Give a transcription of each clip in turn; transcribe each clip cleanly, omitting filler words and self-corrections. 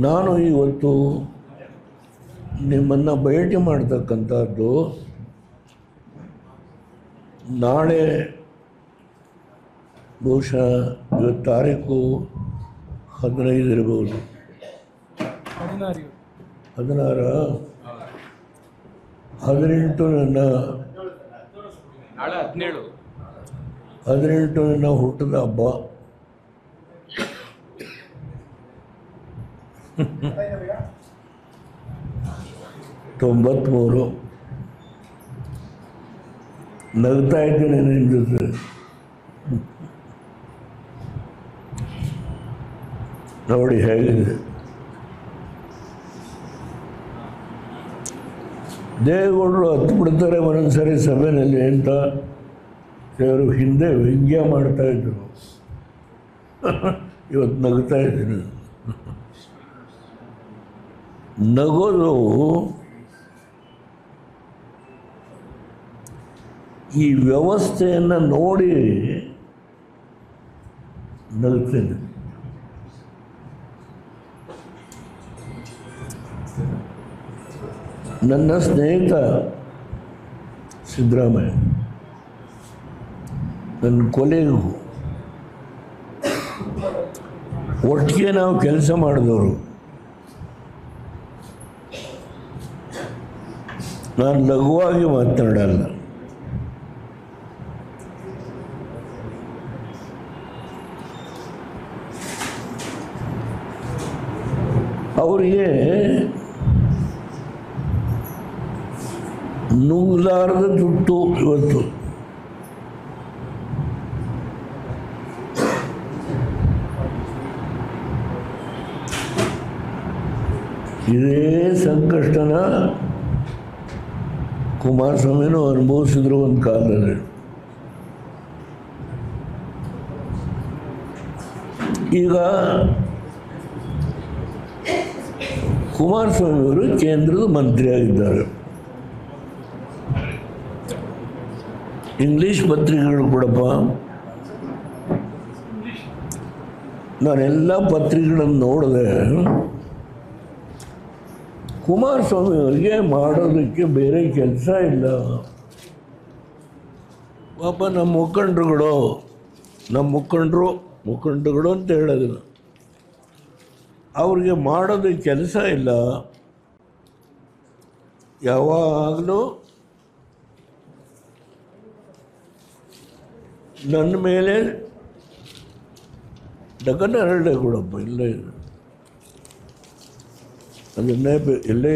ನಾನು ಇವತ್ತು ನಿಮ್ಮನ್ನು ಭೇಟಿ ಮಾಡ್ತಕ್ಕಂಥದ್ದು ನಾಳೆ ಬಹುಶಃ ಇವತ್ತು ತಾರೀಕು 15 ಇರ್ಬೋದು, 16 18 ನನ್ನ ಹುಟ್ಟಿದ ಹಬ್ಬ. ತೊಂಬತ್ಮೂರು. ನಗ್ತಾ ಇದ್ದೇನೆ ನಿನ್ನ ಜೊತೆ. ನೋಡಿ ಹೇಗಿದೆ. ದೇವೇಗೌಡರು ಹತ್ತು ಬಿಡ್ತಾರೆ ಒಂದೊಂದ್ಸರಿ ಸಭೆಯಲ್ಲಿ ಅಂತ ಅವರು ಹಿಂದೆ ವ್ಯಂಗ್ಯ ಮಾಡ್ತಾಯಿದ್ರು. ಇವತ್ತು ನಗ್ತಾ ಇದ್ದೀನಿ. ನಗೋದು ಈ ವ್ಯವಸ್ಥೆಯನ್ನು ನೋಡಿ ನಗ್ತೇನೆ. ನನ್ನ ಸ್ನೇಹಿತ ಸಿದ್ದರಾಮಯ್ಯ, ನನ್ನ ಕೊಲೆಗೂ ಒಟ್ಟಿಗೆ ನಾವು ಕೆಲಸ ಮಾಡಿದವರು. ನಾನು ಲಘುವಾಗಿ ಮಾತನಾಡಲ್ಲ. ಅವರಿಗೆ ನುಂಗಲಾರದ ತುಟ್ಟು ಇವತ್ತು. ಇದೇ ಸಂಕಷ್ಟನ ಕುಮಾರಸ್ವಾಮಿನೂ ಅನುಭವಿಸಿದ್ರು ಒಂದು ಕಾಲದಲ್ಲಿ. ಈಗ ಕುಮಾರಸ್ವಾಮಿಯವರು ಕೇಂದ್ರದ ಮಂತ್ರಿ ಆಗಿದ್ದಾರೆ. ಇಂಗ್ಲೀಷ್ ಪತ್ರಿಕೆಗಳು ಕೊಡಪ್ಪ, ನಾನೆಲ್ಲ ಪತ್ರಿಕೆಗಳನ್ನು ನೋಡಿದೆ. ಕುಮಾರಸ್ವಾಮಿಯವರಿಗೆ ಮಾಡೋದಕ್ಕೆ ಬೇರೆ ಕೆಲಸ ಇಲ್ಲ. ಪಾಪ ನಮ್ಮ ಮುಖಂಡರುಗಳು ಅಂತ ಹೇಳೋದಿಲ್ಲ, ಅವ್ರಿಗೆ ಮಾಡೋದಕ್ಕೆ ಕೆಲಸ ಇಲ್ಲ. ಯಾವಾಗಲೂ ನನ್ನ ಮೇಲೆ ಡಕನರಳೆ ಕೊಡಪ್ಪ, ಇಲ್ಲೇ ಇದೆ ಅದನ್ನೇ ಇಲ್ಲೇ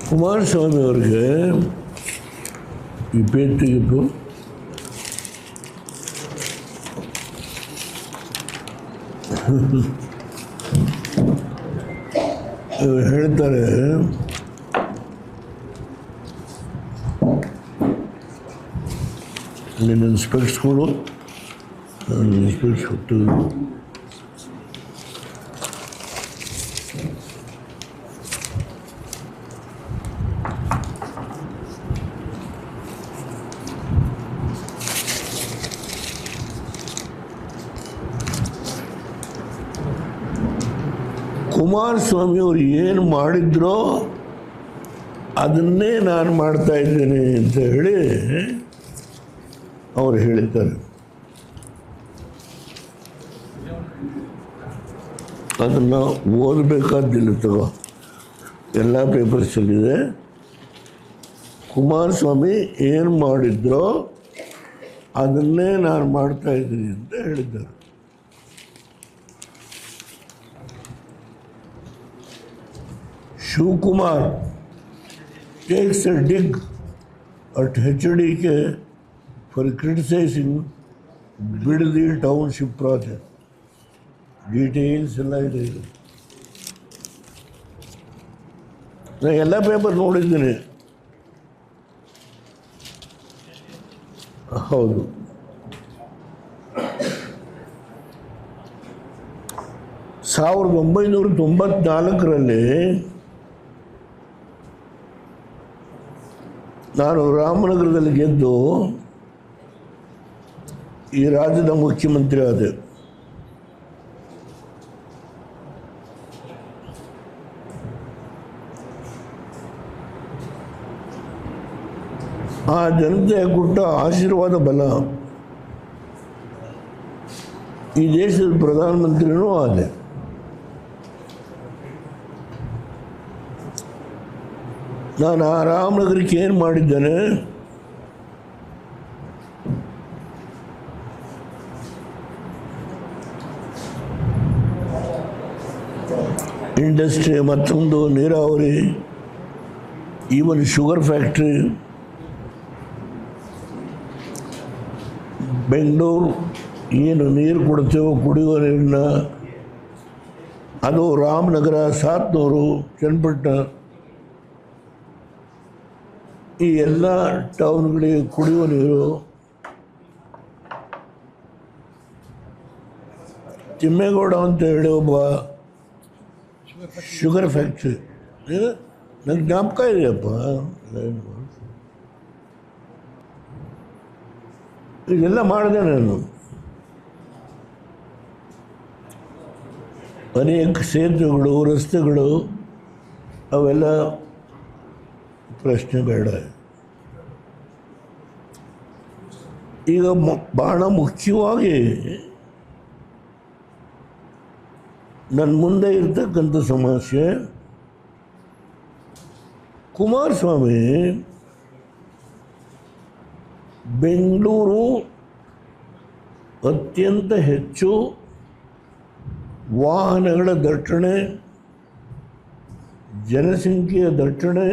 ಕುಮಾರಸ್ವಾಮಿ ಅವ್ರಿಗೆ ಈ ಪೇಟಿಗಿದ್ದು ಹೇಳ್ತಾರೆ, ನಿನ್ನ ಸ್ಪೆಕ್ಟ್ಸ್ಗಳು ಸ್ಪೆಕ್ಟ್ಸ್ ಕೊಟ್ಟು ಕುಮಾರಸ್ವಾಮಿಯವರು ಏನು ಮಾಡಿದ್ರೋ ಅದನ್ನೇ ನಾನು ಮಾಡ್ತಾ ಇದ್ದೇನೆ ಅಂತ ಹೇಳಿ ಅವರು ಹೇಳಿದ್ದಾರೆ. ಅದನ್ನು ಓದಬೇಕಾದಿಲ್ಲ, ತಗೋ, ಎಲ್ಲ ಪೇಪರ್ಸಲ್ಲಿದೆ. ಕುಮಾರಸ್ವಾಮಿ ಏನು ಮಾಡಿದ್ರೋ ಅದನ್ನೇ ನಾನು ಮಾಡ್ತಾ ಇದ್ದೀನಿ ಅಂತ ಹೇಳಿದ್ದಾರೆ. Shivkumar takes a dig at HDK for criticizing Bidadi Township project. Details ಎಲ್ಲ ಇದೆ. ನಾನು ಎಲ್ಲ ಪೇಪರ್ ನೋಡಿದ್ದೀನಿ. ಹೌದು, 1994ರಲ್ಲಿ ನಾನು ರಾಮನಗರದಲ್ಲಿ ಗೆದ್ದು ಈ ರಾಜ್ಯದ ಮುಖ್ಯಮಂತ್ರಿ ಆದೆ. ಆ ಜನತೆ ಕೊಟ್ಟ ಆಶೀರ್ವಾದ ಬಲ ಈ ದೇಶದ ಪ್ರಧಾನಮಂತ್ರಿನೂ ಆದೆ. ನಾನು ಆ ರಾಮನಗರಕ್ಕೆ ಏನು ಮಾಡಿದ್ದೇನೆ, ಇಂಡಸ್ಟ್ರಿ, ಮತ್ತೊಂದು ನೀರಾವರಿ, ಈವನ್ ಶುಗರ್ ಫ್ಯಾಕ್ಟ್ರಿ, ಬೆಂಗಳೂರು ಏನು ನೀರು ಕೊಡ್ತೇವೋ ಕುಡಿಯುವ ನೀರನ್ನ, ಅದು ರಾಮನಗರ, ಸಾತ್ನೂರು, ಚನ್ನಪಟ್ಟಣ, ಈ ಎಲ್ಲ ಟೌನ್ಗಳಿಗೆ ಕುಡಿಯುವ ನೀರು. ತಿಮ್ಮೇಗೌಡ ಅಂತ ಹೇಳಿ ಒಬ್ಬ ಶುಗರ್ ಫ್ಯಾಕ್ಟ್ರಿ, ನನಗೆ ಜ್ಞಾಪಕ ಇದೆಯಪ್ಪ, ಇದೆಲ್ಲ ಮಾಡಿದೆ ನಾನು. ಅನೇಕ ಸೇತುವೆಗಳು, ರಸ್ತೆಗಳು, ಅವೆಲ್ಲ ಪ್ರಶ್ನೆ ಬೇಡ. ಈಗ ಭಾಳ ಮುಖ್ಯವಾಗಿ ನನ್ನ ಮುಂದೆ ಇರ್ತಕ್ಕಂಥ ಸಮಸ್ಯೆ, ಕುಮಾರಸ್ವಾಮಿ ಬೆಂಗಳೂರು ಅತ್ಯಂತ ಹೆಚ್ಚು ವಾಹನಗಳ ದಟ್ಟಣೆ, ಜನಸಂಖ್ಯೆಯ ದಟ್ಟಣೆ,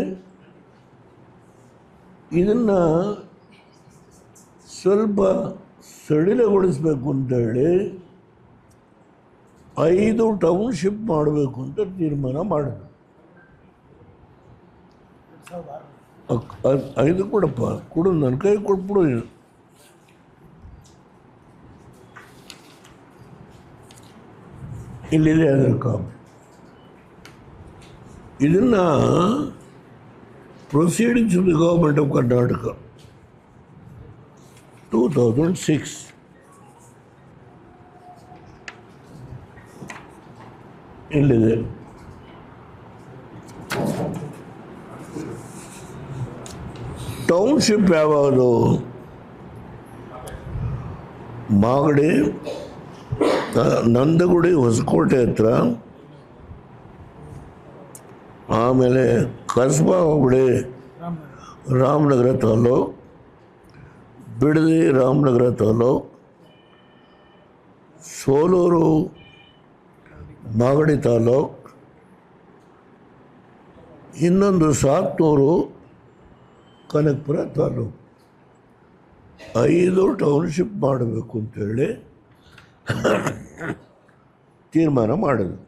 ಇದನ್ನು ಸ್ವಲ್ಪ ಸಡಿಲಗೊಳಿಸಬೇಕು ಅಂತೇಳಿ 5 ಟೌನ್ಶಿಪ್ ಮಾಡಬೇಕು ಅಂತ ತೀರ್ಮಾನ ಮಾಡಿದ್ರು. 5 ಕೊಡಪ್ಪ, ಕೊಡು, ನನ್ನ ಕೈ ಕೊಟ್ಬಿಡು. ಇಲ್ಲಿದೆ ಅದರ ಕಾಪಿ. ಇದನ್ನು proceedings of the government of Karnataka 2006 ಇಲ್ಲಿದೆ. ಟೌನ್ಶಿಪ್ ಯಾವುದು? ಮಾಗಡಿ, ನಂದಗುಡಿ, ಹೊಸಕೋಟೆ ಹತ್ರ, ಆಮೇಲೆ ಕಸ್ಬಾ ಹೋಬಳಿ ರಾಮನಗರ ತಾಲೂಕು, ಬಿಡದಿ ರಾಮನಗರ ತಾಲೂಕು, ಸೋಲೂರು ಮಾಗಡಿ ತಾಲೂಕು, ಇನ್ನೊಂದು ಸಾತ್ನೂರು ಕನಕಪುರ ತಾಲೂಕು. 5 ಟೌನ್ಶಿಪ್ ಮಾಡಬೇಕು ಅಂತೇಳಿ ತೀರ್ಮಾನ ಮಾಡಿದ್ರು.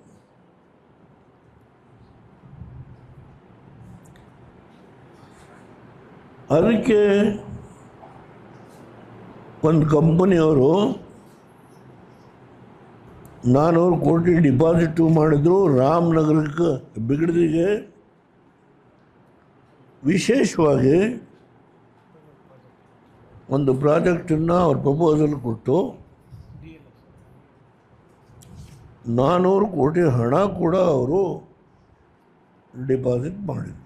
ಅದಕ್ಕೆ ಒಂದು ಕಂಪನಿಯವರು 400 ಕೋಟಿ ಡಿಪಾಸಿಟು ಮಾಡಿದ್ರು ರಾಮನಗರಕ್ಕೆ, ಬಿಗಡದಿಗೆ. ವಿಶೇಷವಾಗಿ ಒಂದು ಪ್ರಾಜೆಕ್ಟನ್ನು ಅವ್ರ ಪ್ರಪೋಸಲ್ ಕೊಟ್ಟು 400 ಕೋಟಿ ಹಣ ಕೂಡ ಅವರು ಡಿಪಾಸಿಟ್ ಮಾಡಿದರು.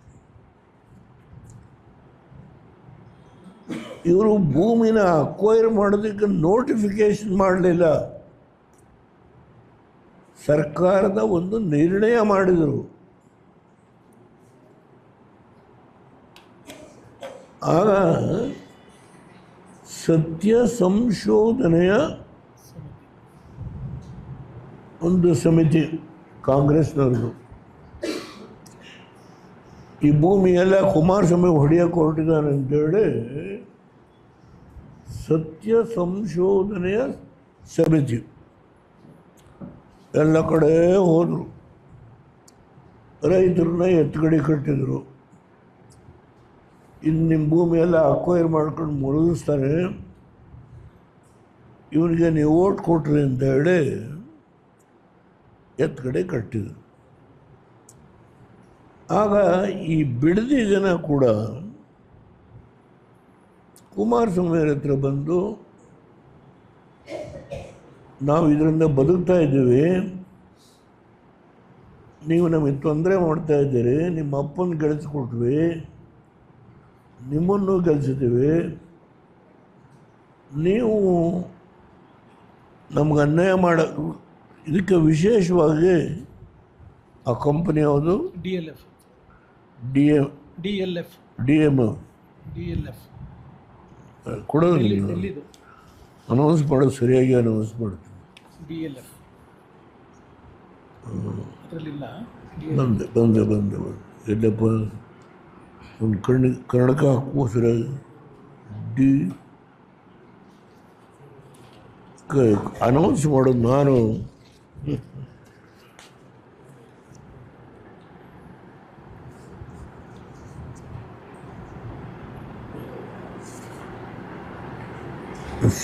ಇವರು ಭೂಮಿನ ಅಕ್ವೈರ್ ಮಾಡೋದಕ್ಕೆ ನೋಟಿಫಿಕೇಶನ್ ಮಾಡಲಿಲ್ಲ. ಸರ್ಕಾರದ ಒಂದು ನಿರ್ಣಯ ಮಾಡಿದರು. ಆಗ ಸತ್ಯ ಸಂಶೋಧನೆಯ ಒಂದು ಸಮಿತಿ, ಕಾಂಗ್ರೆಸ್ನವ್ರದ್ದು, ಈ ಭೂಮಿಯೆಲ್ಲ ಕುಮಾರಸ್ವಾಮಿ ಹೊಡೆಯೋಕೆ ಹೊರಟಿದ್ದಾನೆ ಅಂತೇಳಿ ಸತ್ಯ ಸಂಶೋಧನೆಯ ಸಮಿತಿ ಎಲ್ಲ ಕಡೆ ಹೋದರು. ರೈತರನ್ನ ಎತ್ತುಗಡೆ ಕಟ್ಟಿದರು. ಇನ್ನು ನಿಮ್ಮ ಭೂಮಿಯೆಲ್ಲ ಅಕ್ವೈರ್ ಮಾಡ್ಕೊಂಡು ಮುಳುಗಿಸ್ತಾರೆ, ಇವನಿಗೆ ನೀವು ಓಟ್ ಕೊಟ್ರಿ ಅಂತ ಹೇಳಿ ಎತ್ತುಗಡೆ ಕಟ್ಟಿದರು. ಆಗ ಈ ಬಿಡದಿ ಜನ ಕೂಡ ಕುಮಾರಸ್ವಾಮಿಯವ್ರ ಹತ್ರ ಬಂದು, ನಾವು ಇದರಿಂದ ಬದುಕ್ತಾ ಇದ್ದೀವಿ, ನೀವು ನಮಗೆ ತೊಂದರೆ ಮಾಡ್ತಾ ಇದ್ದೀರಿ, ನಿಮ್ಮ ಅಪ್ಪನ ಗೆಲ್ಲಿಸ್ಕೊಟ್ವಿ, ನಿಮ್ಮನ್ನು ಗೆಲ್ಲಿಸಿದ್ದೀವಿ, ನೀವು ನಮ್ಗೆ ಅನ್ಯಾಯ ಇದಕ್ಕೆ ವಿಶೇಷವಾಗಿ ಆ ಕಂಪನಿ ಯಾವುದು, ಡಿ ಎಮ್ ಕೊಡೋದು, ಅನೌನ್ಸ್ ಮಾಡೋದು ಸರಿಯಾಗಿ ಅನೌನ್ಸ್ ಮಾಡ್ತೀವಿ. ಬಂದೆ ಎಲ್ಲಪ್ಪ ಒಂದು ಕನ್ನಡಕ ಹಾಕುವ ಸರಿಯಾಗಿ ಅನೌನ್ಸ್ ಮಾಡೋದು ನಾನು.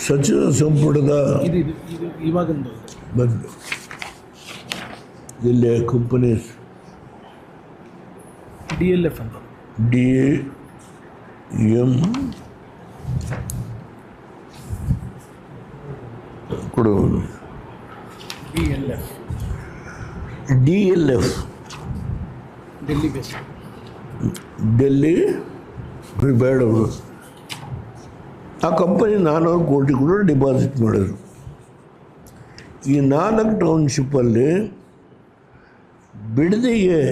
ಸಚಿವ ಸಂಪುಟದ ಬಂದು ಇಲ್ಲಿ ಕಂಪನೀಸ್ DLF ಅಂತ DAM ಕೊಡುವುದು. DLF ಡೆಲ್ಲಿ ಬೇಸ್, ಡೆಲ್ಲಿ ಬೇಡ ಅವರು. ಆ ಕಂಪನಿ 400 ಕೋಟಿ ಕೂಡ ಡಿಪಾಸಿಟ್ ಮಾಡಿದ್ರು. ಈ 4 ಟೌನ್ಶಿಪ್ಪಲ್ಲಿ ಬಿಡದಿಗೆ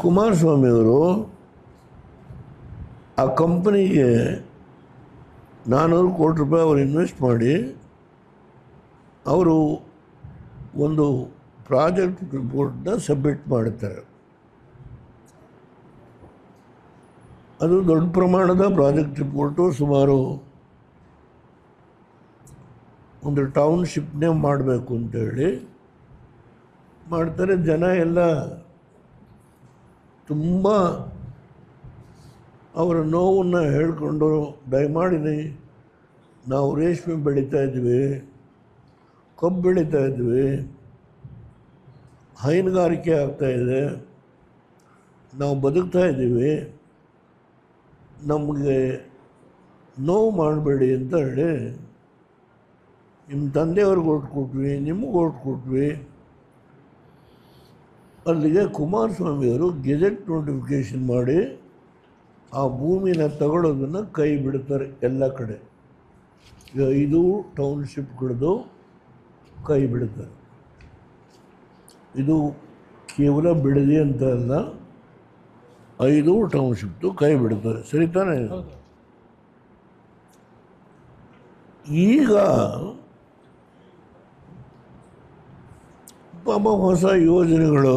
ಕುಮಾರಸ್ವಾಮಿಯವರು ಆ ಕಂಪನಿಗೆ 400 ಕೋಟಿ ರೂಪಾಯಿ ಅವರು ಇನ್ವೆಸ್ಟ್ ಮಾಡಿ ಅವರು ಒಂದು ಪ್ರಾಜೆಕ್ಟ್ ರಿಪೋರ್ಟ್ನ ಸಬ್ಮಿಟ್ ಮಾಡುತ್ತಾರೆ. ಅದು ದೊಡ್ಡ ಪ್ರಮಾಣದ ಪ್ರಾಜೆಕ್ಟ್ ರಿಪೋರ್ಟು, ಸುಮಾರು ಒಂದು ಟೌನ್ಶಿಪ್ನೇ ಮಾಡಬೇಕು ಅಂತೇಳಿ ಮಾಡ್ತಾರೆ. ಜನ ಎಲ್ಲ ತುಂಬ ಅವರ ನೋವನ್ನು ಹೇಳಿಕೊಂಡು, ದಯಮಾಡಿ ನಾವು ರೇಷ್ಮೆ ಬೆಳೀತಾ ಇದ್ವಿ, ಕಬ್ಬು ಬೆಳೀತಾ ಇದ್ವಿ, ಹೈನುಗಾರಿಕೆ ಆಗ್ತಾಯಿದೆ, ನಾವು ಬದುಕ್ತಾ ಇದ್ದೀವಿ, ನಮಗೆ ನೋವು ಮಾಡಬೇಡಿ ಅಂತ ಹೇಳಿ ನಿಮ್ಮ ತಂದೆಯವ್ರಿಗೆ ಓಟ್ ಕೊಟ್ವಿ, ನಿಮಗೆ ಓಟ್ ಕೊಟ್ವಿ. ಅಲ್ಲಿಗೆ ಕುಮಾರಸ್ವಾಮಿಯವರು ಗೆಜೆಟ್ ನೋಟಿಫಿಕೇಷನ್ ಮಾಡಿ ಆ ಭೂಮಿನ ತಗೊಳ್ಳೋದನ್ನು ಕೈ ಬಿಡ್ತಾರೆ ಎಲ್ಲ ಕಡೆ. ಈಗ 5 ಟೌನ್ಶಿಪ್ಗಳದ್ದು ಕೈ ಬಿಡ್ತಾರೆ. ಇದು ಕೇವಲ ಬಿಡದಿ ಅಂತ ಅಲ್ಲ, 5 ಟೌನ್ಶಿಪ್ದು ಕೈ ಬಿಡ್ತಾರೆ. ಸರಿ ತಾನೇ? ಈಗ ಪಾಪ ಹೊಸ ಯೋಜನೆಗಳು,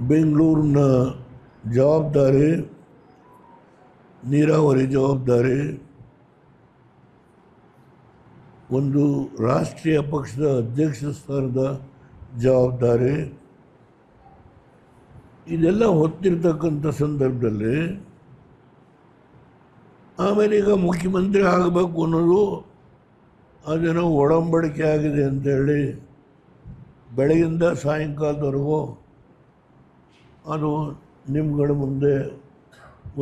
ಬೆಂಗಳೂರಿನ ಜವಾಬ್ದಾರಿ, ನೀರಾವರಿ ಜವಾಬ್ದಾರಿ, ಒಂದು ರಾಷ್ಟ್ರೀಯ ಪಕ್ಷದ ಅಧ್ಯಕ್ಷ ಸ್ಥಾನದ ಜವಾಬ್ದಾರಿ, ಇದೆಲ್ಲ ಹೊತ್ತಿರ್ತಕ್ಕಂಥ ಸಂದರ್ಭದಲ್ಲಿ ಆಮೇಲೆ ಈಗ ಮುಖ್ಯಮಂತ್ರಿ ಆಗಬೇಕು ಅನ್ನೋದು ಅದೇನೋ ಒಡಂಬಡಿಕೆ ಆಗಿದೆ ಅಂತೇಳಿ ಬೆಳಗಿಂದ ಸಾಯಂಕಾಲದವರೆಗೂ ಅದು ನಿಮ್ಗಳ ಮುಂದೆ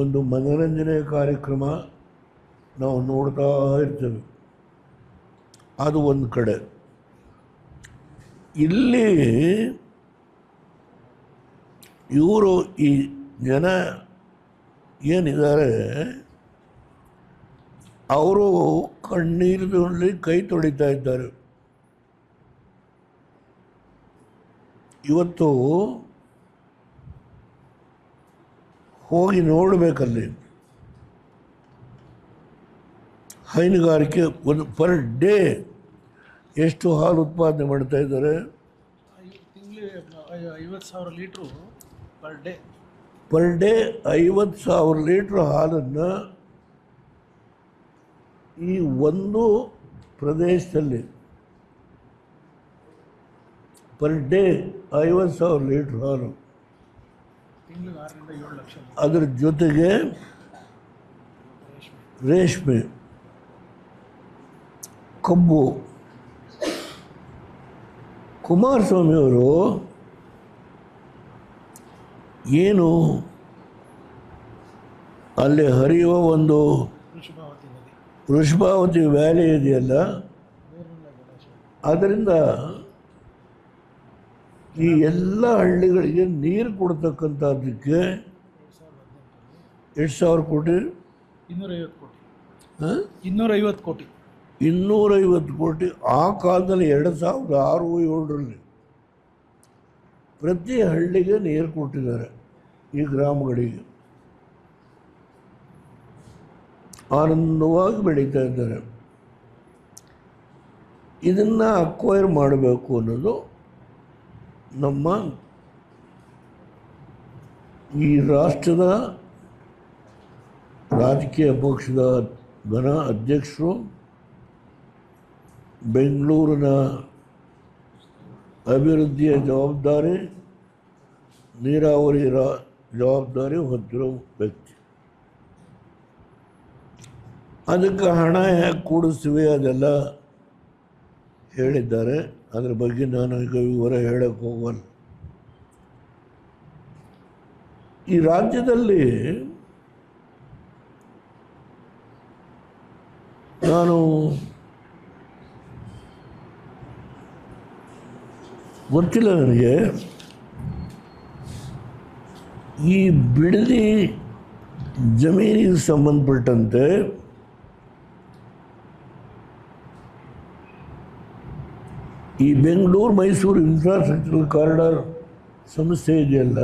ಒಂದು ಮನೋರಂಜನೆ ಕಾರ್ಯಕ್ರಮ ನಾವು ನೋಡ್ತಾ ಇರ್ತೇವೆ. ಅದು ಒಂದು ಕಡೆ. ಇಲ್ಲಿ ಇವರು ಈ ಜನ ಏನಿದ್ದಾರೆ ಅವರು ಕಣ್ಣೀರಿನಲ್ಲಿ ಕೈ ತೊಳಿತಾ ಇದ್ದಾರೆ. ಇವತ್ತು ಹೋಗಿ ನೋಡಬೇಕಲ್ಲಿ ಹೈನುಗಾರಿಕೆ ಒಂದು ಪರ್ ಡೇ ಎಷ್ಟು ಹಾಲು ಉತ್ಪಾದನೆ ಮಾಡ್ತಾ ಇದ್ದಾರೆ? ತಿಂಗಳಿಗೆ 50,000 ಲೀಟ್ರು ಪರ್ ಡೇ. 50,000 ಲೀಟ್ರ್ ಹಾಲನ್ನು ಈ ಒಂದು ಪ್ರದೇಶದಲ್ಲಿ ಪರ್ ಡೇ 50,000 ಲೀಟ್ರ್ ಹಾಲು. ತಿಂಗಳಿಗೆ 6ರಿಂದ 7 ಲಕ್ಷ. ಅದರ ಜೊತೆಗೆ ರೇಷ್ಮೆ, ಕಬ್ಬು, ಕುಮಾರಸ್ವಾಮಿಯವರು ಏನು ಅಲ್ಲಿ ಹರಿಯುವ ಒಂದು ವೃಷಭಾವತಿ ನದಿ ವೃಷಭಾವತಿ ವ್ಯಾಲಿ ಇದೆಯಲ್ಲ, ನೀರಿನ ಜಲಾಶಯ. ಅದರಿಂದ ಈ ಎಲ್ಲ ಹಳ್ಳಿಗಳಿಗೆ ನೀರು ಕೊಡ್ತಕ್ಕಂಥದ್ದಕ್ಕೆ 2018 ಕೋಟಿ 250 ಕೋಟಿ ಹಾಂ 250 ಕೋಟಿ 250 ಕೋಟಿ ಆ ಕಾಲದಲ್ಲಿ 2006-7ರಲ್ಲಿ ಪ್ರತಿ ಹಳ್ಳಿಗೆ ನೀರು ಕೊಟ್ಟಿದ್ದಾರೆ. ಈ ಗ್ರಾಮಗಳಿಗೆ ಆನಂದವಾಗಿ ಬೆಳೀತಾ ಇದ್ದಾರೆ. ಇದನ್ನು ಅಕ್ವೈರ್ ಮಾಡಬೇಕು ಅನ್ನೋದು ನಮ್ಮ ಈ ರಾಷ್ಟ್ರದ ರಾಜಕೀಯ ಪಕ್ಷದ ಘನ ಅಧ್ಯಕ್ಷರು, ಬೆಂಗಳೂರಿನ ಅಭಿವೃದ್ಧಿಯ ಜವಾಬ್ದಾರಿ, ನೀರಾವರಿ ಜವಾಬ್ದಾರಿ ಹೊತ್ತಿರೋ ವ್ಯಕ್ತಿ. ಅದಕ್ಕೆ ಹಣ ಹೇಗೆ ಕೂಡಿಸ್ತೀವಿ ಅದೆಲ್ಲ ಹೇಳಿದ್ದಾರೆ. ಅದರ ಬಗ್ಗೆ ನಾನು ಈಗ ವಿವರ ಹೇಳಕ್ಕೆ ಹೋಗಲ್ಲ. ಈ ರಾಜ್ಯದಲ್ಲಿ ನಾನು ಗೊತ್ತಿಲ್ಲ ನನಗೆ, ಈ ಬಿಡದಿ ಜಮೀನಿಗೆ ಸಂಬಂಧಪಟ್ಟಂತೆ ಈ ಬೆಂಗಳೂರು ಮೈಸೂರು ಇನ್ಫ್ರಾಸ್ಟ್ರಕ್ಚರಲ್ ಕಾರಿಡಾರ್ ಸಂಸ್ಥೆ ಇದೆಯಲ್ಲ,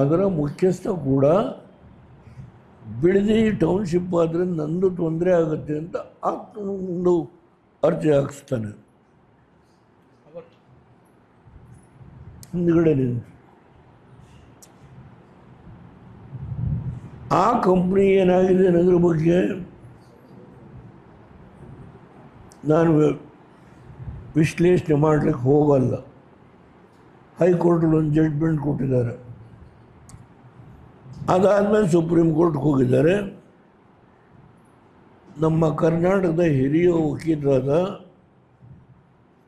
ಅದರ ಮುಖ್ಯಸ್ಥ ಕೂಡ ಬಿಡದಿ ಟೌನ್ಶಿಪ್ ಆದರೆ ನಂದು ತೊಂದರೆ ಆಗುತ್ತೆ ಅಂತ ಒಂದು ಅರ್ಜಿ ಹಾಕಿಸ್ತಾನೆ ಹಿಂದ್ಗಡೆ ನಿಂತು. ಆ ಕಂಪ್ನಿ ಏನಾಗಿದೆ ಅನ್ನೋದ್ರ ಬಗ್ಗೆ ನಾನು ವಿಶ್ಲೇಷಣೆ ಮಾಡಲಿಕ್ಕೆ ಹೋಗಲ್ಲ. ಹೈಕೋರ್ಟಲ್ಲಿ ಒಂದು ಜಡ್ಜ್ಮೆಂಟ್ ಕೊಟ್ಟಿದ್ದಾರೆ. ಅದಾದಮೇಲೆ ಸುಪ್ರೀಂ ಕೋರ್ಟ್ಗೆ ಹೋಗಿದ್ದಾರೆ. ನಮ್ಮ ಕರ್ನಾಟಕದ ಹಿರಿಯ ವಕೀಲರಾದ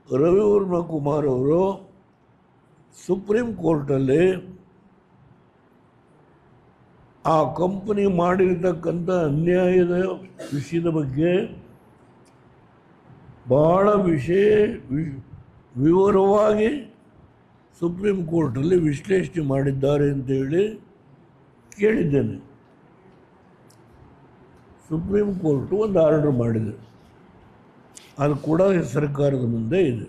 ರವಿವರ್ಮ ಕುಮಾರ್ ಅವರು ಸುಪ್ರೀಂ ಕೋರ್ಟಲ್ಲಿ ಆ ಕಂಪನಿ ಮಾಡಿರ್ತಕ್ಕಂಥ ಅನ್ಯಾಯದ ವಿಷಯದ ಬಗ್ಗೆ ಭಾಳ ವಿವರವಾಗಿ ಸುಪ್ರೀಂ ಕೋರ್ಟಲ್ಲಿ ವಿಶ್ಲೇಷಣೆ ಮಾಡಿದ್ದಾರೆ ಅಂತೇಳಿ ಕೇಳಿದ್ದೇನೆ. ಸುಪ್ರೀಂ ಕೋರ್ಟು ಒಂದು ಆರ್ಡರ್ ಮಾಡಿದೆ, ಅದು ಕೂಡ ಸರ್ಕಾರದ ಮುಂದೆ ಇದೆ.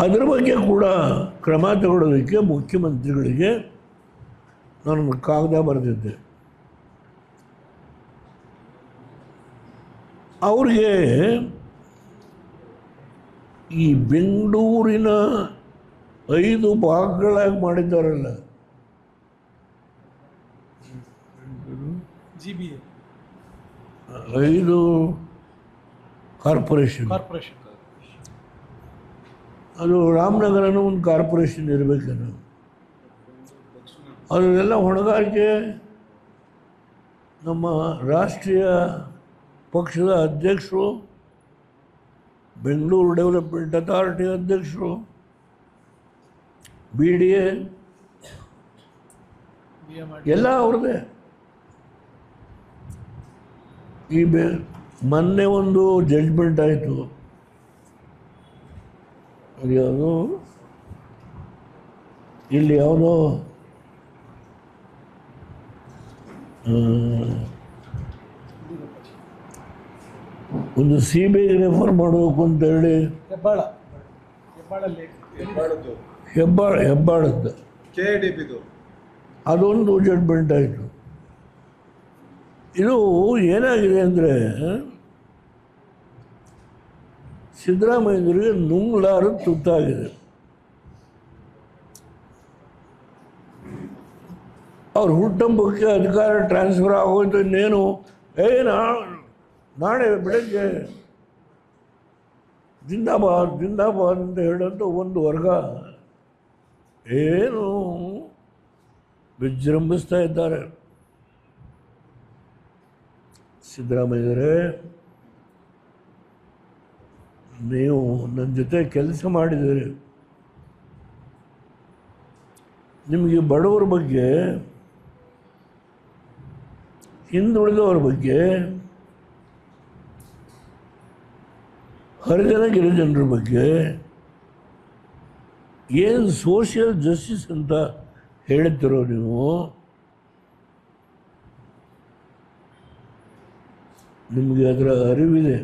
ಅದರ ಬಗ್ಗೆ ಕೂಡ ಕ್ರಮ ತಗೊಳ್ಳೋದಕ್ಕೆ ಮುಖ್ಯಮಂತ್ರಿಗಳಿಗೆ ನಾನು ಕಾಗದ ಬರೆದಿದ್ದೆ. ಅವ್ರಿಗೆ ಈ ಬೆಂಗಳೂರಿನ 5 ಭಾಗಗಳಾಗಿ ಮಾಡಿದ್ದಾರಲ್ಲ, GBA 5 ಕಾರ್ಪೊರೇಷನ್, ಅದು ರಾಮನಗರನೂ ಒಂದು ಕಾರ್ಪೊರೇಷನ್ ಇರಬೇಕೇನು. ಅದೆಲ್ಲ ಹೊಣೆಗಾರಿಕೆ ನಮ್ಮ ರಾಷ್ಟ್ರೀಯ ಪಕ್ಷದ ಅಧ್ಯಕ್ಷರು, ಬೆಂಗಳೂರು ಡೆವಲಪ್ಮೆಂಟ್ ಅಥಾರಿಟಿ ಅಧ್ಯಕ್ಷರು, BDA ಎಲ್ಲ ಅವ್ರದ್ದೇ. ಈ ಮೊನ್ನೆ ಒಂದು ಜಡ್ಜ್ಮೆಂಟ್ ಆಯಿತು, ಅದು ಯಾವುದೋ ಇಲ್ಲಿ ಯಾವುದೋ ಒಂದು CBIಗೆ ರೆಫರ್ ಮಾಡಬೇಕು ಅಂತೇಳಿ ಹೆಬ್ಬಾಳದ್ದು ಅದೊಂದು ಜಡ್ಜ್ಮೆಂಟ್ ಆಯಿತು. ಇದು ಏನಾಗಿದೆ ಅಂದರೆ ಸಿದ್ದರಾಮಯ್ಯರಿಗೆ ನುಂಗ್ಲಾರು ತುತ್ತಾಗಿದೆ. ಅವ್ರ ಹುಟ್ಟುಹಬ್ಬಕ್ಕೆ ಅಧಿಕಾರ ಟ್ರಾನ್ಸ್ಫರ್ ಆಗೋಯ್ತು. ಇನ್ನೇನು ನಾಳೆ ಬೆಳಗ್ಗೆ ಜಿಂದಾಬಾದ್ ಜಿಂದಾಬಾದ್ ಅಂತ ಹೇಳೋಂಥ ಒಂದು ವರ್ಗ ಏನು ವಿಜೃಂಭಿಸ್ತಾ ಇದ್ದಾರೆ. ಸಿದ್ದರಾಮಯ್ಯರೇ, ನೀವು ನನ್ನ ಜೊತೆ ಕೆಲಸ ಮಾಡಿದ್ದೀರಿ. ನಿಮಗೆ ಬಡವರ ಬಗ್ಗೆ, ಹಿಂದುಳಿದವರ ಬಗ್ಗೆ, ಹರಿಜನ ಗಿರಿಜನರ ಬಗ್ಗೆ ಏನು ಸೋಷಿಯಲ್ ಜಸ್ಟಿಸ್ ಅಂತ ಹೇಳ್ತಿರೋ ನೀವು, ನಿಮಗೆ ಅದರ ಅರಿವಿದೆ.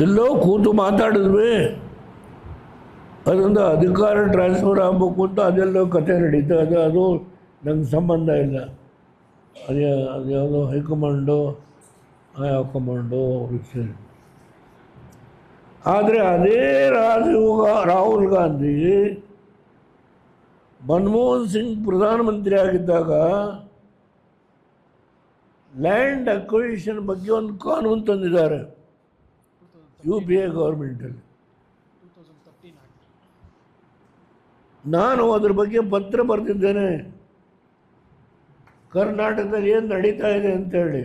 ಎಲ್ಲೋ ಕೂತು ಮಾತಾಡಿದ್ವಿ, ಅದರಿಂದ ಅಧಿಕಾರ ಟ್ರಾನ್ಸ್ಫರ್ ಆಗಬೇಕು ಅಂತ ಅದೆಲ್ಲೋ ಕತೆ ನಡೀತಾ ಇದೆ. ಅದು ನಂಗೆ ಸಂಬಂಧ ಇಲ್ಲ. ಅದ್ಯಾವುದೋ ಹೈಕಮಾಂಡು ಹೈಕಮಾಂಡು ವಿಷಯ. ಆದರೆ ಅದೇ ರಾಹುಲ್ ಗಾಂಧಿ ಮನಮೋಹನ್ ಸಿಂಗ್ ಪ್ರಧಾನಮಂತ್ರಿ ಆಗಿದ್ದಾಗ ಲ್ಯಾಂಡ್ ಅಕ್ವಿಸಿಷನ್ ಬಗ್ಗೆ ಒಂದು ಕಾನೂನು ತಂದಿದ್ದಾರೆ UPA ಗೌರ್ಮೆಂಟಲ್ಲಿ. ನಾನು ಅದ್ರ ಬಗ್ಗೆ ಪತ್ರ ಬರೆದಿದ್ದೇನೆ, ಕರ್ನಾಟಕದಲ್ಲಿ ಏನು ನಡೀತಾ ಇದೆ ಅಂತೇಳಿ.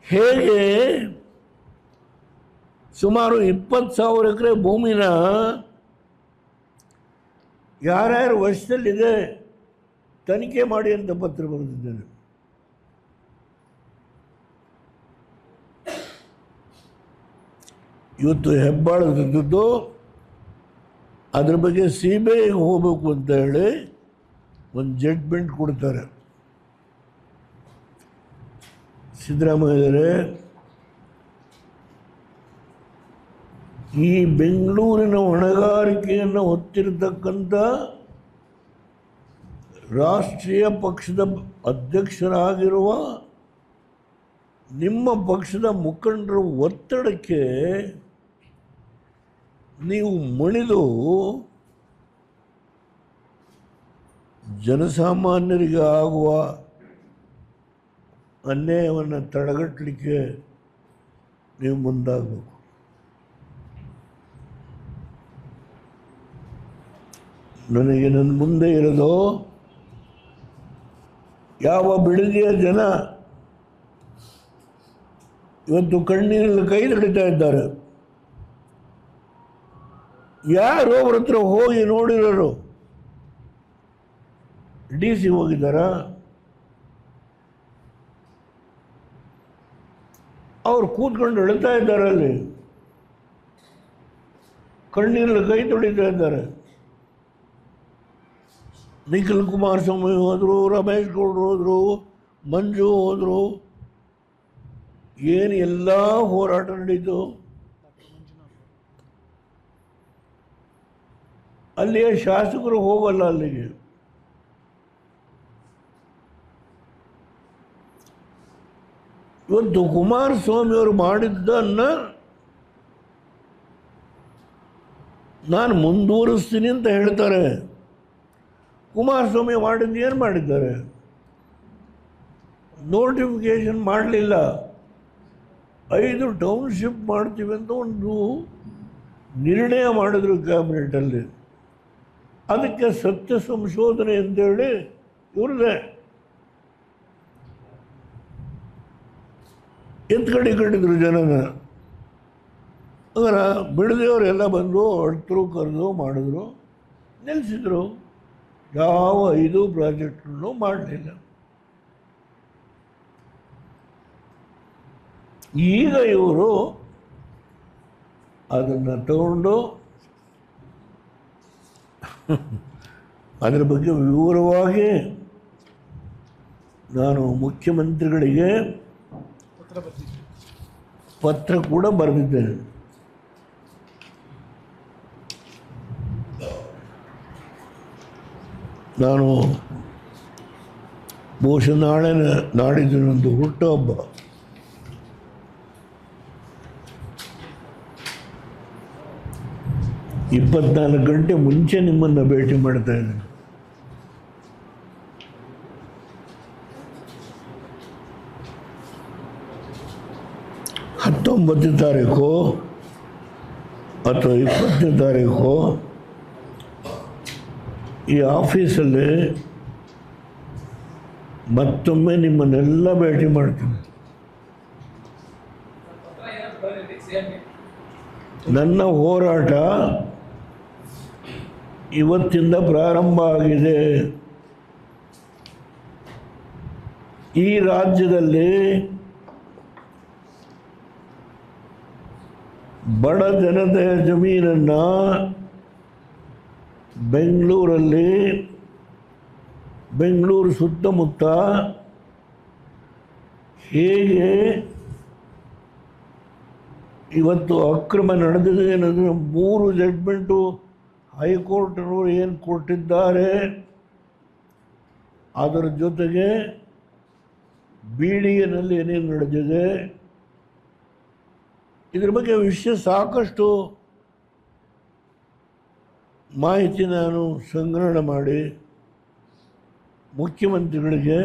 ಹೇಗೆ ಸುಮಾರು 20,000 ಎಕರೆ ಭೂಮಿನ ಯಾರ್ಯಾರು ವಶದಲ್ಲಿದೆ ತನಿಖೆ ಮಾಡಿ ಅಂತ ಪತ್ರ ಬರೆದಿದ್ದೇನೆ. ಇವತ್ತು ಹೆಬ್ಬಾಳದ್ದು ಅದ್ರ ಬಗ್ಗೆ CBIಗೆ ಹೋಗಬೇಕು ಅಂತ ಹೇಳಿ ಒಂದು ಜಡ್ಜ್ಮೆಂಟ್ ಕೊಡ್ತಾರೆ. ಸಿದ್ದರಾಮಯ್ಯರೇ, ಈ ಬೆಂಗಳೂರಿನ ಹೊಣೆಗಾರಿಕೆಯನ್ನು ಹೊತ್ತಿರತಕ್ಕಂಥ ರಾಷ್ಟ್ರೀಯ ಪಕ್ಷದ ಅಧ್ಯಕ್ಷರಾಗಿರುವ ನಿಮ್ಮ ಪಕ್ಷದ ಮುಖಂಡರ ಒತ್ತಡಕ್ಕೆ ನೀವು ಮಣಿದು ಜನಸಾಮಾನ್ಯರಿಗೆ ಆಗುವ ಅನ್ಯಾಯವನ್ನು ತಡೆಗಟ್ಟಲಿಕ್ಕೆ ನೀವು ಮುಂದಾಗಬೇಕು. ನನಗೆ ನನ್ನ ಮುಂದೆ ಇರೋದು ಯಾವ ಬಿಡದಿಯ ಜನ ಇವತ್ತು ಕಣ್ಣೀರಲ್ಲಿ ಕೈ ತೊಳಿತಾ ಇದ್ದಾರೆ. ಯಾರು ಅವ್ರ ಹತ್ರ ಹೋಗಿ ನೋಡಿರೋರು? DC ಹೋಗಿದ್ದಾರಾ? ಅವ್ರು ಕೂತ್ಕೊಂಡು ಅಳ್ತಾ ಇದ್ದಾರೆ, ಅಲ್ಲಿ ಕಣ್ಣೀರಲ್ಲಿ ಕೈ ತೊಳಿತಾ ಇದ್ದಾರೆ. ನಿಖಿಲ್ ಕುಮಾರಸ್ವಾಮಿ ಹೋದರು, ರಮೇಶ್ ಗೌಡರು ಹೋದರು, ಮಂಜು ಹೋದರು. ಏನು ಎಲ್ಲ ಹೋರಾಟ ನಡೀತು. ಅಲ್ಲಿಯ ಶಾಸಕರು ಹೋಗಲ್ಲ ಅಲ್ಲಿಗೆ. ಇವತ್ತು ಕುಮಾರಸ್ವಾಮಿ ಅವರು ಮಾಡಿದ್ದನ್ನು ನಾನು ಮುಂದುವರಿಸ್ತೀನಿ ಅಂತ ಹೇಳ್ತಾರೆ. ಕುಮಾರಸ್ವಾಮಿ ಮಾಡಿದ್ದು ಏನು ಮಾಡಿದ್ದಾರೆ? ನೋಟಿಫಿಕೇಶನ್ ಮಾಡಲಿಲ್ಲ. 5 ಟೌನ್ಶಿಪ್ ಮಾಡ್ತೀವಿ ಅಂತ ಒಂದು ನಿರ್ಣಯ ಮಾಡಿದ್ರು ಕ್ಯಾಬಿನೆಟಲ್ಲಿ. ಅದಕ್ಕೆ ಸತ್ಯ ಸಂಶೋಧನೆ ಅಂತೇಳಿ ಇವ್ರದ್ದೇ ಕಟ್ಟಿದ್ರು ಜನನ. ಅದರ ಬಿಡದೆಯವರೆಲ್ಲ ಬಂದರು, ಅಳ್ತರು, ಕರೆದು ಮಾಡಿದ್ರು, ನಿಲ್ಲಿಸಿದ್ರು. ಯಾವ 5 ಪ್ರಾಜೆಕ್ಟನ್ನು ಮಾಡಲಿಲ್ಲ. ಈಗ ಇವರು ಅದನ್ನು ತಗೊಂಡು ಅದರ ಬಗ್ಗೆ ವಿವರವಾಗಿ ನಾನು ಮುಖ್ಯಮಂತ್ರಿಗಳಿಗೆ ಪತ್ರ ಕೂಡ ಬರೆದಿದ್ದೇನೆ. ನಾನು ಬಹುಶಃ ನಾಡಿದ್ದು ನಂದು ಹುಟ್ಟುಹಬ್ಬ. - 24 ಗಂಟೆ ಮುಂಚೆ ನಿಮ್ಮನ್ನು ಭೇಟಿ ಮಾಡ್ತಾ ಇದ್ದೇನೆ. ಹತ್ತೊಂಬತ್ತನೇ ತಾರೀಕು ಅಥವಾ 20ನೇ ತಾರೀಕು ಈ ಆಫೀಸಲ್ಲಿ ಮತ್ತೊಮ್ಮೆ ನಿಮ್ಮನ್ನೆಲ್ಲ ಭೇಟಿ ಮಾಡ್ತೀನಿ. ನನ್ನ ಹೋರಾಟ ಇವತ್ತಿಂದ ಪ್ರಾರಂಭ ಆಗಿದೆ. ಈ ರಾಜ್ಯದಲ್ಲಿ ಬಡ ಜನತೆಯ ಜಮೀನನ್ನು ಬೆಂಗಳೂರಲ್ಲಿ, ಬೆಂಗಳೂರು ಸುತ್ತಮುತ್ತ ಹೇಗೆ ಇವತ್ತು ಅಕ್ರಮ ನಡೆದಿದೆ ಅನ್ನೋದನ್ನು 3 ಜಡ್ಜ್ಮೆಂಟು ಹೈಕೋರ್ಟ್ನವರು ಏನು ಕೊಟ್ಟಿದ್ದಾರೆ, ಅದರ ಜೊತೆಗೆ BDAನಲ್ಲಿ ಏನೇನು ನಡೆದಿದೆ, ಇದ್ರ ಬಗ್ಗೆ ವಿಷಯ ಸಾಕಷ್ಟು ಮಾಹಿತಿ ನಾನು ಸಂಗ್ರಹಣೆ ಮಾಡಿ ಮುಖ್ಯಮಂತ್ರಿಗಳಿಗೆ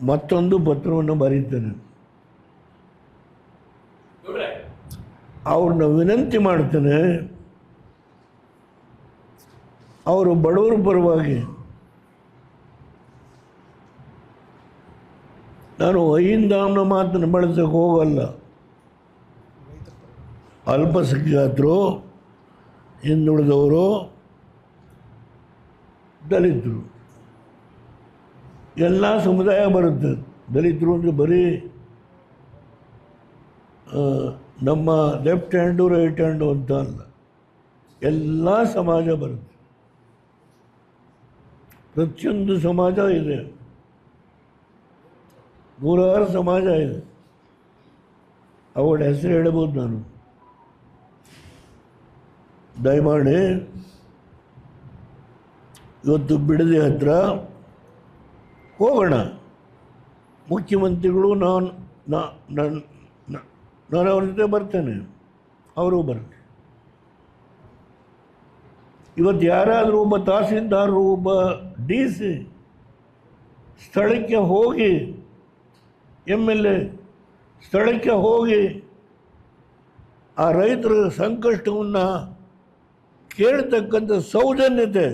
ಮತ್ತೊಂದು ಪತ್ರವನ್ನು ಬರೀತೇನೆ. ಅವ್ರನ್ನ ವಿನಂತಿ ಮಾಡ್ತೇನೆ, ಅವರು ಬಡವರ ಪರವಾಗಿ ನಾನು ಅಹಿಂದಾಂನ ಮಾತನ್ನು ಬಳಸಕ್ಕೆ ಹೋಗಲ್ಲ. ಅಲ್ಪಸಂಖ್ಯಾತರು, ಹಿಂದುಳಿದವರು, ದಲಿತರು ಎಲ್ಲ ಸಮುದಾಯ ಬರುತ್ತೆ. ದಲಿತರು ಅಂದರೆ ಬರೀ ನಮ್ಮ ಲೆಫ್ಟ್ ಹ್ಯಾಂಡು ರೈಟ್ ಹ್ಯಾಂಡು ಅಂತ ಅಲ್ಲ, ಎಲ್ಲ ಸಮಾಜ ಬರುತ್ತೆ. ಪ್ರತಿಯೊಂದು ಸಮಾಜ ಇದೆ, 106 ಸಮಾಜ ಇದೆ. ಅವಳ ಹೆಸರು ಹೇಳ್ಬೋದು ನಾನು. ದಯಮಾಡಿ ಇವತ್ತು ಬಿಡದಿ ಹತ್ರ ಹೋಗೋಣ. ಮುಖ್ಯಮಂತ್ರಿಗಳು ನಾನು ಅವ್ರ ಜೊತೆ ಬರ್ತೇನೆ, ಅವರು ಬರ್ತೇನೆ. ಇವತ್ತು ಯಾರಾದರೂ ಒಬ್ಬ ತಹಸೀಲ್ದಾರರು, ಒಬ್ಬ DC ಸ್ಥಳಕ್ಕೆ ಹೋಗಿ, MLA ಸ್ಥಳಕ್ಕೆ ಹೋಗಿ ಆ ರೈತರ ಸಂಕಷ್ಟವನ್ನು ಕೇಳ್ತಕ್ಕಂಥ ಸೌಜನ್ಯತೆ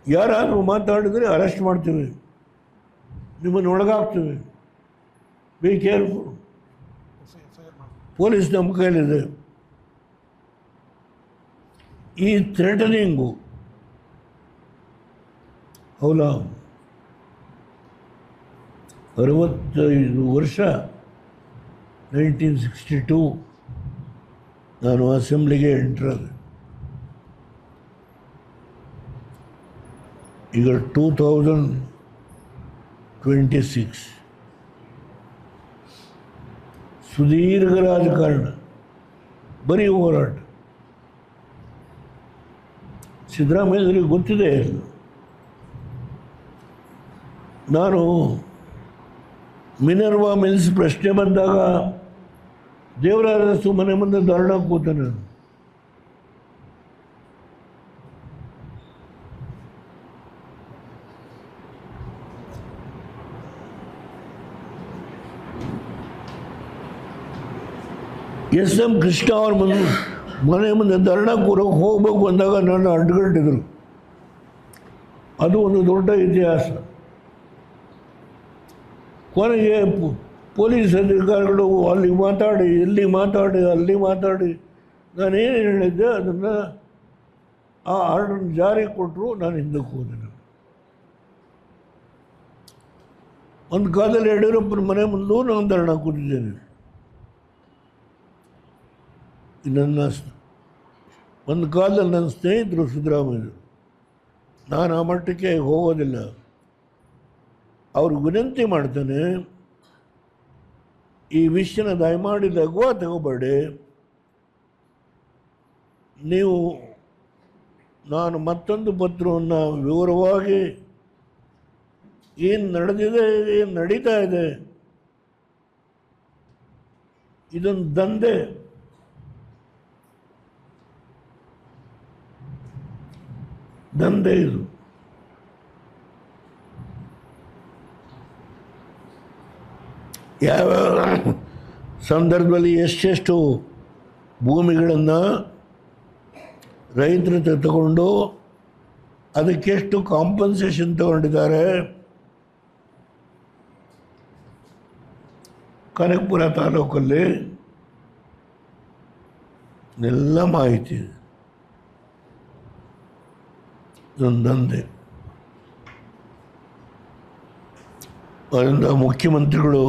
ಯಾರಾದರೂ ಮಾತಾಡಿದರೆ ಅರೆಸ್ಟ್ ಮಾಡ್ತೀವಿ, ನಿಮ್ಮನ್ನು ಒಳಗಾಗ್ತೀವಿ. Be careful. ಪೊಲೀಸ್ ನಮ್ಮ ಕೈಲಿದೆ. ಈ ಥ್ರೆಟನಿಂಗು ಹೌದಾ, 65 ವರ್ಷ 1962 ನಾನು ಅಸೆಂಬ್ಲಿಗೆ ಎಂಟ್ರಾದೆ. ಈಗ 2026 ಸುದೀರ್ಘ ರಾಜಕಾರಣ, ಬರೀ ಹೋರಾಟ. ಸಿದ್ದರಾಮಯ್ಯರಿಗೆ ಗೊತ್ತಿದೆ. ನಾನು ಮಿನರ್ವಾ ಮಿಲ್ಸ್ ಪ್ರಶ್ನೆ ಬಂದಾಗ ದೇವರಾಜ ಮನೆ ಮುಂದೆ ಧರಣ ಕೂತೆ ನಾನು. SM ಕೃಷ್ಣ ಅವ್ರ ಮನೆ ಮುಂದೆ ಧರಣ ಕೂರಕ್ಕೆ ಹೋಗ್ಬೇಕು ಅಂದಾಗ ನನ್ನ ಅಡ್ಗಂಟಿದ್ರು. ಅದು ಒಂದು ದೊಡ್ಡ ಇತಿಹಾಸ. ಕೊನೆಗೆ ಪೊಲೀಸ್ ಅಧಿಕಾರಿಗಳು ಅಲ್ಲಿ ಮಾತಾಡಿ, ಇಲ್ಲಿ ಮಾತಾಡಿ, ಅಲ್ಲಿ ಮಾತಾಡಿ, ನಾನೇನು ಹೇಳಿದ್ದೆ ಅದನ್ನು ಆ ಆರ್ಡರ್ ಜಾರಿ ಕೊಟ್ಟರು. ನಾನು ಹಿಂದಕ್ಕೆ ಹೋದೆ. ಒಂದು ಕಾಲದಲ್ಲಿ ಯಡಿಯೂರಪ್ಪನ ಮನೆ ಮುಂದೂ ನಾನು ಧರಣ ಕೂತಿದ್ದೇನೆ. ಒಂದು ಕಾಲದಲ್ಲಿ ನನ್ನ ಸ್ನೇಹಿತರು ಸಿದ್ದರಾಮಯ್ಯ, ನಾನು ಆ ಮಟ್ಟಕ್ಕೆ ಹೋಗೋದಿಲ್ಲ. ಅವ್ರಿಗೆ ವಿನಂತಿ ಮಾಡ್ತಾನೆ, ಈ ವಿಷಯನ ದಯಮಾಡಿ ಲಘುವ ತಗೋಬೇಡಿ. ನೀವು ನಾನು ಮತ್ತೊಂದು ಪತ್ರವನ್ನು ವಿವರವಾಗಿ ಏನು ನಡೆದಿದೆ, ಏನು ನಡೀತಾ ಇದೆ, ಇದೊಂದು ದಂಧೆ. ಇದು ಯಾವ ಸಂದರ್ಭದಲ್ಲಿ ಎಷ್ಟೆಷ್ಟು ಭೂಮಿಗಳನ್ನು ರೈತರ ಹತ್ರ ತಗೊಂಡು ಅದಕ್ಕೆಷ್ಟು ಕಾಂಪನ್ಸೇಷನ್ ತಗೊಂಡಿದ್ದಾರೆ. ಕನಕಪುರ ತಾಲೂಕಲ್ಲಿ ಎಲ್ಲ ಮಾಹಿತಿ ಇದೆ. ಇದೊಂದಂದೆ. ಅದರಿಂದ ಮುಖ್ಯಮಂತ್ರಿಗಳು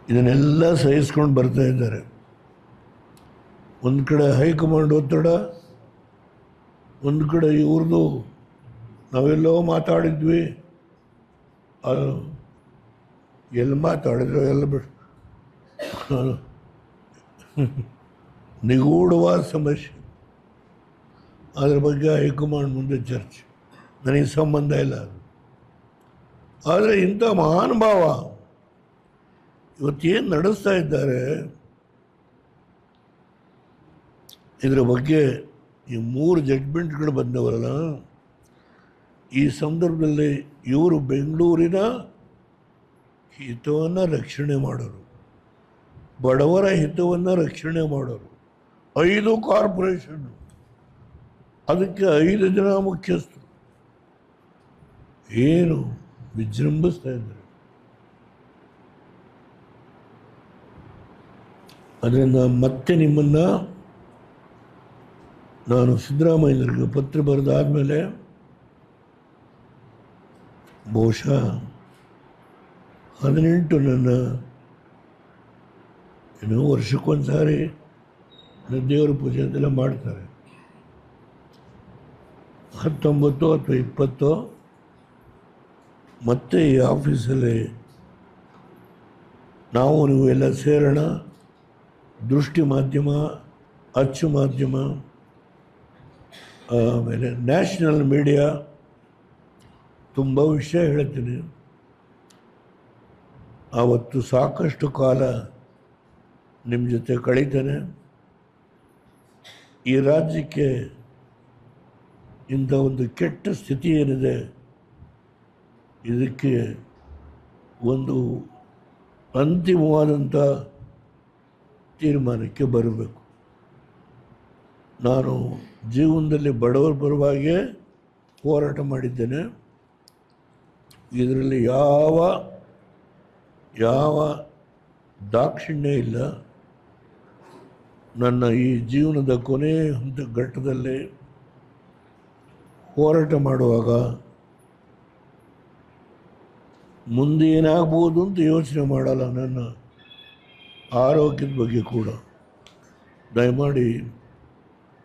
ಇದನ್ನೆಲ್ಲ ಸಹಿಸ್ಕೊಂಡು ಬರ್ತಾ ಇದ್ದಾರೆ. ಒಂದು ಕಡೆ ಹೈಕಮಾಂಡ್ ಒತ್ತಡ, ಒಂದು ಕಡೆ ಇವ್ರದ್ದು ನಾವೆಲ್ಲೋ ಮಾತಾಡಿದ್ವಿ, ಅದು ಎಲ್ಲಿ ಮಾತಾಡಿದ್ರು ಎಲ್ಲ ಬಿಟ್ಟು ನಿಗೂಢವಾದ ಸಮಸ್ಯೆ. ಅದ್ರ ಬಗ್ಗೆ ಹೈಕಮಾಂಡ್ ಮುಂದೆ ಚರ್ಚೆ, ನನಗೆ ಸಂಬಂಧ ಇಲ್ಲ ಅದು. ಆದರೆ ಇಂಥ ಮಹಾನುಭಾವ ಇವತ್ತೇನು ನಡೆಸ್ತಾ ಇದ್ದಾರೆ, ಇದರ ಬಗ್ಗೆ ಈ 3 ಜಡ್ಜ್ಮೆಂಟ್ಗಳು ಬಂದವರಲ್ಲ, ಈ ಸಂದರ್ಭದಲ್ಲಿ ಇವರು ಬೆಂಗಳೂರಿನ ಹಿತವನ್ನು ರಕ್ಷಣೆ ಮಾಡೋರು, ಬಡವರ ಹಿತವನ್ನು ರಕ್ಷಣೆ ಮಾಡೋರು. 5 ಕಾರ್ಪೊರೇಷನ್, ಅದಕ್ಕೆ 5 ಜನ ಮುಖ್ಯಸ್ಥರು ಏನು ವಿಜೃಂಭಿಸ್ತಾ ಇದ್ದಾರೆ. ಅದರಿಂದ ಮತ್ತೆ ನಿಮ್ಮನ್ನು ನಾನು ಸಿದ್ದರಾಮಯ್ಯರಿಗೆ ಪತ್ರ ಬರೆದಾದಮೇಲೆ ಬಹುಶಃ 18 ನನ್ನ ಏನೋ ವರ್ಷಕ್ಕೊಂದು ಸಾರಿ ದೇವರ ಪೂಜೆ ಅಂತೆಲ್ಲ ಮಾಡ್ತಾರೆ. 19 ಅಥವಾ 20 ಮತ್ತೆ ಈ ಆಫೀಸಲ್ಲಿ ನಾವು ನೀವೆಲ್ಲ ಸೇರೋಣ. ದೃಷ್ಟಿ ಮಾಧ್ಯಮ, ಅಚ್ಚು ಮಾಧ್ಯಮ, ಆಮೇಲೆ ನ್ಯಾಷನಲ್ ಮೀಡಿಯಾ, ತುಂಬ ವಿಷಯ ಹೇಳ್ತೀನಿ. ಆವತ್ತು ಸಾಕಷ್ಟು ಕಾಲ ನಿಮ್ಮ ಜೊತೆ ಕಳೀತೇನೆ. ಈ ರಾಜ್ಯಕ್ಕೆ ಇಂಥ ಒಂದು ಕೆಟ್ಟ ಸ್ಥಿತಿ ಏನಿದೆ, ಇದಕ್ಕೆ ಒಂದು ಅಂತಿಮವಾದಂಥ ತೀರ್ಮಾನಕ್ಕೆ ಬರಬೇಕು. ನಾನು ಜೀವನದಲ್ಲಿ ಬಡವರ ಪರವಾಗಿ ಹೋರಾಟ ಮಾಡಿದ್ದೇನೆ. ಇದರಲ್ಲಿ ಯಾವ ದಾಕ್ಷಿಣ್ಯ ಇಲ್ಲ. ನನ್ನ ಈ ಜೀವನದ ಕೊನೆ ಘಟ್ಟದಲ್ಲಿ ಹೋರಾಟ ಮಾಡುವಾಗ ಮುಂದೆ ಏನಾಗ್ಬೋದು ಅಂತ ಯೋಚನೆ ಮಾಡಲ್ಲ. ನನ್ನ ಆರೋಗ್ಯದ ಬಗ್ಗೆ ಕೂಡ ದಯಮಾಡಿ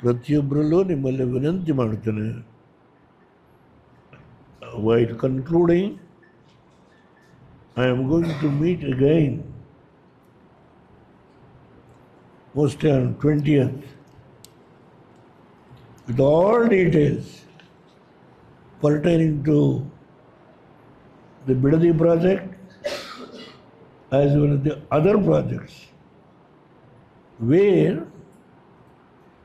ಪ್ರತಿಯೊಬ್ಬರಲ್ಲೂ ನಿಮ್ಮಲ್ಲಿ ವಿನಂತಿ ಮಾಡ್ತೇನೆ. While concluding, I am going to meet again, mostly on 20th, with all details pertaining to the Bidadi project as well as the other projects where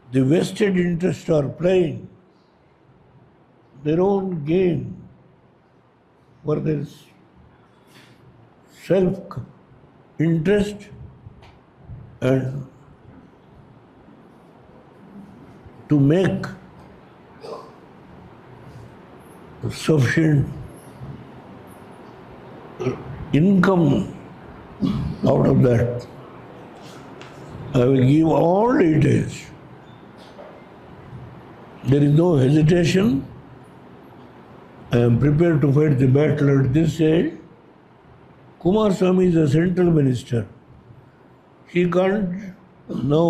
the vested interests are playing their own game for their self-interest and to make sufficient income out of that. I will give all details. There is no hesitation. I am prepared to fight the battle at this stage. Kumaraswamy is a central minister. He can't now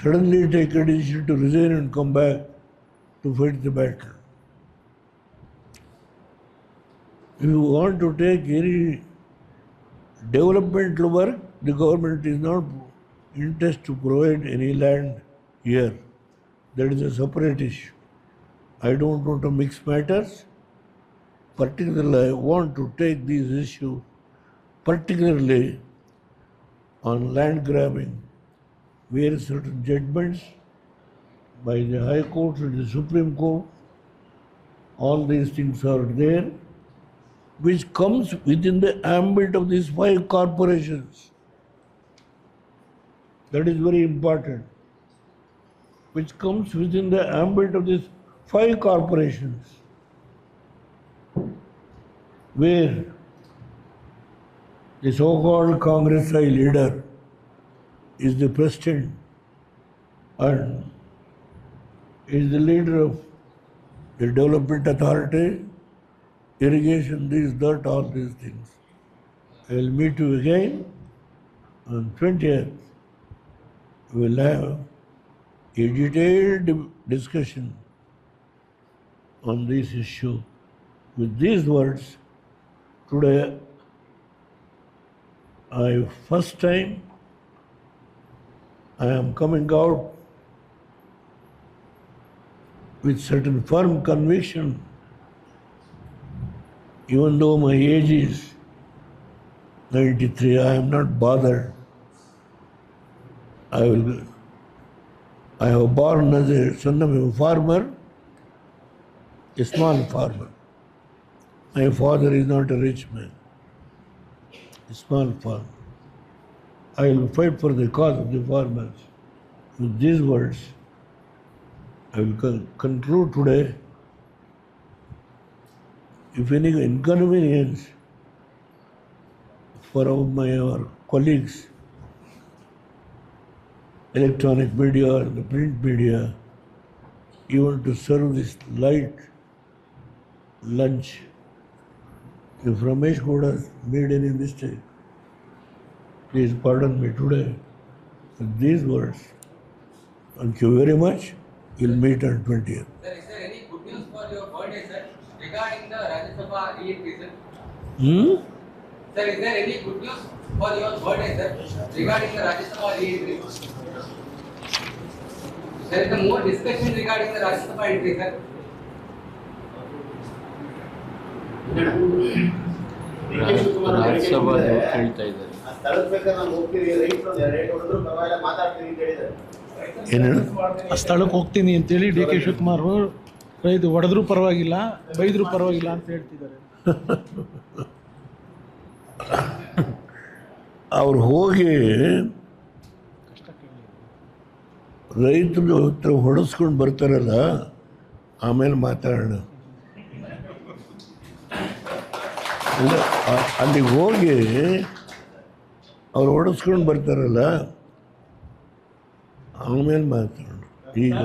suddenly take a decision to resign and come back to fight the battle. If you want to take any developmental work, the government is not interested to provide any land here. That is a separate issue. I don't want to mix matters. Particularly, I want to take these issues, particularly on land grabbing, where certain judgments by the High Court and the Supreme Court, all these things are there. which comes within the ambit of these 5 corporations. That is very important. Which comes within the ambit of these 5 corporations, where the so-called Congress leader is the president and is the leader of the development authority, irrigation, this, that, all these things. I will meet you again on 20th. We will have a detailed discussion on this issue. With these words, today, first time I am coming out with certain firm conviction, even though my age is 93, I am not bothered. I have born as a son of a farmer, a small farmer. My father is not a rich man, a small farmer. I will fight for the cause of the farmers. With these words, I will conclude today. If any inconvenience for our colleagues, electronic media and the print media, even to serve this light lunch, if Ramesh Gowda made any mistake, please pardon me today. With these words, thank you very much. We'll meet on 20th. Sir, is there any good news for your birthday, sir, regarding the Rajya Sabha re-entry, sir? Sir, is there any good news for your birthday, sir, regarding the Rajya Sabha re-entry? There is more discussion regarding the Rajya Sabha entry, sir. Rajya Sabha ಕೇಳ್ತಾ ಇದ್ದಾರೆ. ಏನೇನು? ಆ ಸ್ಥಳಕ್ಕೆ ಹೋಗ್ತೀನಿ ಅಂತೇಳಿ D K Shivakumar ರೈತ ಹೊಡೆದ್ರೂ ಪರವಾಗಿಲ್ಲ, ಬೈದ್ರೂ ಪರವಾಗಿಲ್ಲ ಅಂತ ಹೇಳ್ತಿದ್ದಾರೆ. ಅವ್ರು ಹೋಗಿ ರೈತರು ಹತ್ರ ಹೊಡೆಸ್ಕೊಂಡು ಬರ್ತಾರಲ್ಲ, ಆಮೇಲೆ ಮಾತಾಡೋಣ. ಅಲ್ಲಿಗೆ ಹೋಗಿ ಅವ್ರು ಹೊಡೆಸ್ಕೊಂಡು ಬರ್ತಾರಲ್ಲ, ಆಮೇಲೆ ಮಾತಾಡೋಣ. ಈಗ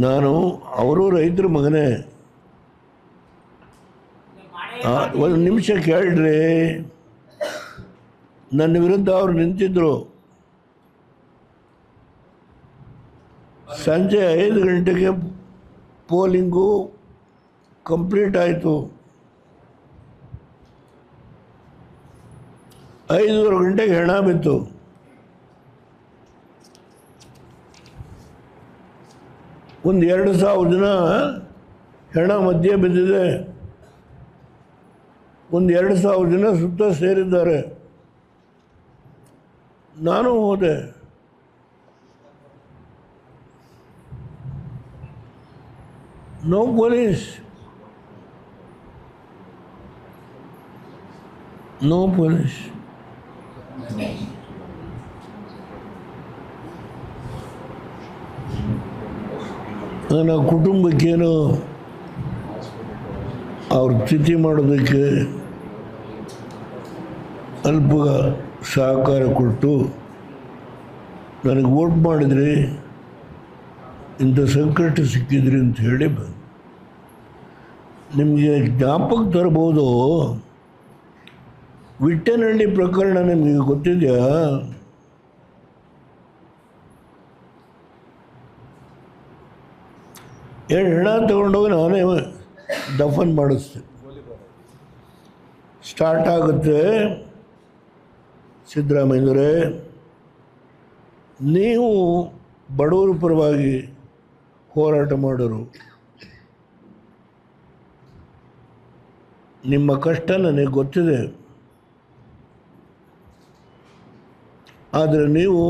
ನಾನು ಅವರು ರೈತರ ಮಗನೇ. ಒಂದು ನಿಮಿಷ ಕೇಳ್ರಿ, ನನ್ನ ವಿರುದ್ಧ ಅವ್ರು ನಿಂತಿದ್ರು. ಸಂಜೆ 5 ಗಂಟೆಗೆ ಪೋಲಿಂಗು ಕಂಪ್ಲೀಟ್ ಆಯಿತು. 5:30 ಗಂಟೆಗೆ ಹೆಣ ಬಿತ್ತು. ಒಂದು 2,000 ಜನ ಹೆಣ ಮಧ್ಯೆ ಬಿದ್ದಿದೆ. ಒಂದು 2,000 ಜನ ಸುತ್ತ ಸೇರಿದ್ದಾರೆ. ನಾನು ಹೋದೆ. No police, no police. ನನ್ನ ಕುಟುಂಬಕ್ಕೇನು ಅವ್ರ ತಿಥಿ ಮಾಡೋದಕ್ಕೆ ಅಲ್ಪ ಸಹಕಾರ ಕೊಟ್ಟು ನನಗೆ ವೋಟ್ ಮಾಡಿದ್ರಿ, ಇಂಥ ಸಂಕಟ ಸಿಕ್ಕಿದ್ರಿ ಅಂತ ಹೇಳಿ ಬಂದು. ನಿಮಗೆ ಜ್ಞಾಪಕ ತರ್ಬೋದು, ವಿಟ್ಟನಹಳ್ಳಿ ಪ್ರಕರಣ ನಿಮಗೆ ಗೊತ್ತಿದೆಯಾ? ಹೆಣ ತಗೊಂಡೋಗಿ ನಾನೇ ದಫನ್ ಮಾಡಿಸ್ದೆ. ಸ್ಟಾರ್ಟ್ ಆಗುತ್ತೆ. ಸಿದ್ದರಾಮಯ್ಯನವರೇ, ನೀವು ಬಡವರ ಪರವಾಗಿ ಹೋರಾಟ ಮಾಡೋರು, ನಿಮ್ಮ ಕಷ್ಟ ನನಗೆ ಗೊತ್ತಿದೆ. ಆದರೆ ನೀವು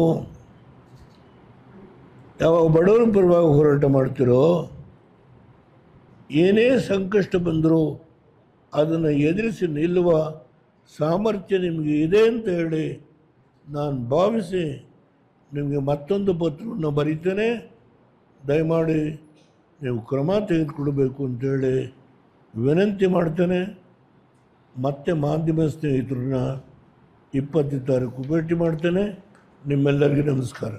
ಯಾವಾಗ ಬಡವರ ಪರವಾಗಿ ಹೋರಾಟ ಮಾಡ್ತೀರೋ ಏನೇ ಸಂಕಷ್ಟ ಬಂದರೂ ಅದನ್ನು ಎದುರಿಸಿ ನಿಲ್ಲುವ ಸಾಮರ್ಥ್ಯ ನಿಮಗೆ ಇದೆ ಅಂತ ಹೇಳಿ ನಾನು ಭಾವಿಸಿ ನಿಮಗೆ ಮತ್ತೊಂದು ಪತ್ರವನ್ನು ಬರೀತೇನೆ. ದಯಮಾಡಿ ನೀವು ಕ್ರಮ ತೆಗೆದುಕೊಳ್ಬೇಕು ಅಂತೇಳಿ ವಿನಂತಿ ಮಾಡ್ತೇನೆ. ಮತ್ತೆ ಮಾಧ್ಯಮ ಸ್ನೇಹಿತರನ್ನ 20 ತಾರೀಕು ಭೇಟಿ ಮಾಡ್ತೇನೆ. ನಿಮ್ಮೆಲ್ಲರಿಗೂ ನಮಸ್ಕಾರ.